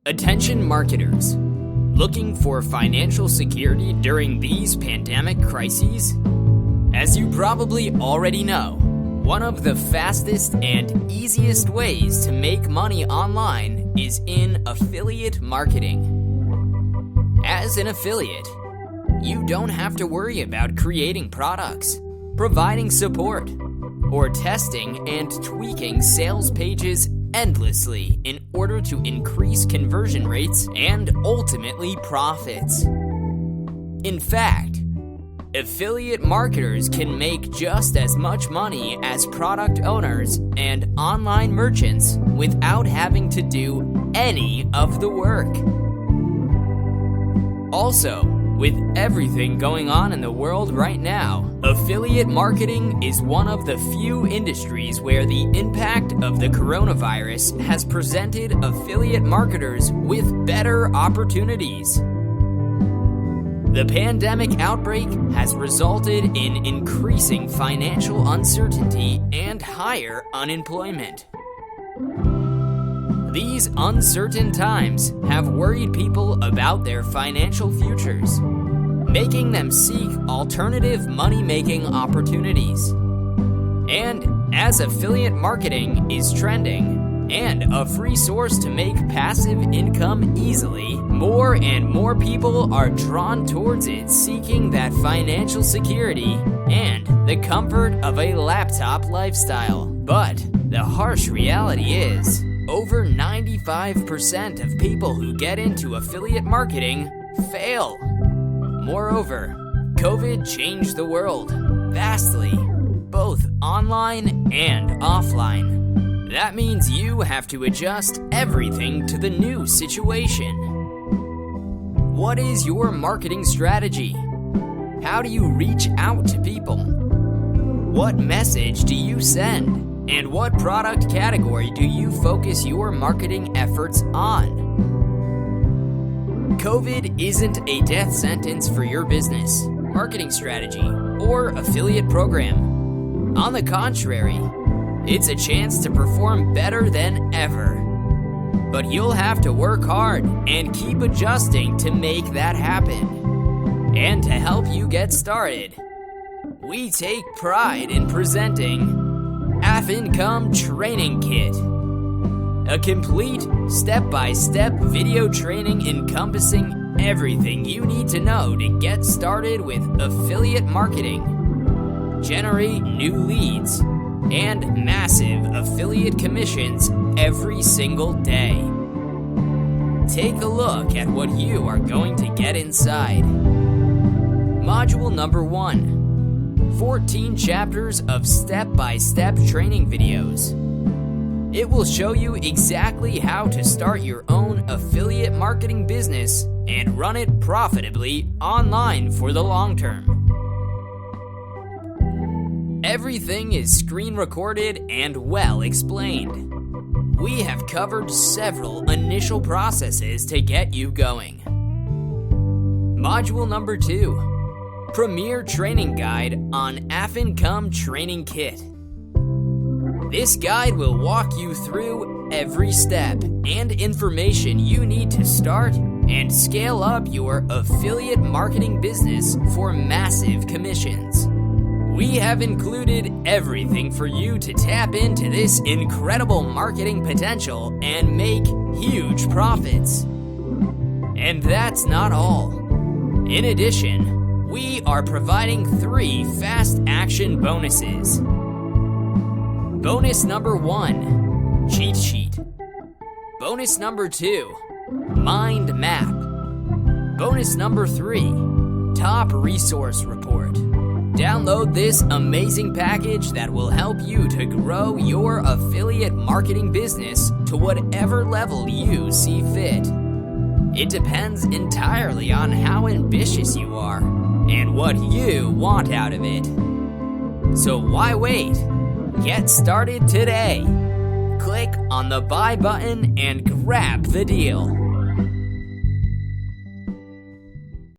Attention marketers, looking for financial security during these pandemic crises? As you probably already know, one of the fastest and easiest ways to make money online is in affiliate marketing. As an affiliate, you don't have to worry about creating products, providing support, or testing and tweaking sales pages endlessly in order to increase conversion rates and ultimately profits. In fact, affiliate marketers can make just as much money as product owners and online merchants without having to do any of the work. Also, with everything going on in the world right now, affiliate marketing is one of the few industries where the impact of the coronavirus has presented affiliate marketers with better opportunities. The pandemic outbreak has resulted in increasing financial uncertainty and higher unemployment. These uncertain times have worried people about their financial futures, making them seek alternative money-making opportunities. And as affiliate marketing is trending and a free source to make passive income easily, more and more people are drawn towards it, seeking that financial security and the comfort of a laptop lifestyle. But the harsh reality is, over 95% of people who get into affiliate marketing fail. Moreover, COVID changed the world vastly, both online and offline. That means you have to adjust everything to the new situation. What is your marketing strategy? How do you reach out to people? What message do you send? And what product category do you focus your marketing efforts on? COVID isn't a death sentence for your business, marketing strategy, or affiliate program. On the contrary, it's a chance to perform better than ever. But you'll have to work hard and keep adjusting to make that happen. And to help you get started, we take pride in presenting Affincome Training Kit, a complete step-by-step video training encompassing everything you need to know to get started with affiliate marketing, generate new leads, and massive affiliate commissions every single day. Take a look at what you are going to get inside. Module number 1. 14 chapters of step-by-step training videos. It will show you exactly how to start your own affiliate marketing business and run it profitably online for the long term. Everything is screen recorded and well explained. We have covered several initial processes to get you going. Module number 2. Premier Training Guide on Affincome Training Kit. This guide will walk you through every step and information you need to start and scale up your affiliate marketing business for massive commissions. We have included everything for you to tap into this incredible marketing potential and make huge profits. And that's not all. In addition, we are providing 3 fast action bonuses. Bonus number 1, cheat sheet. Bonus number 2, mind map. Bonus number 3, top resource report. Download this amazing package that will help you to grow your affiliate marketing business to whatever level you see fit. It depends entirely on how ambitious you are and what you want out of it. So why wait? Get started today. Click on the buy button and grab the deal.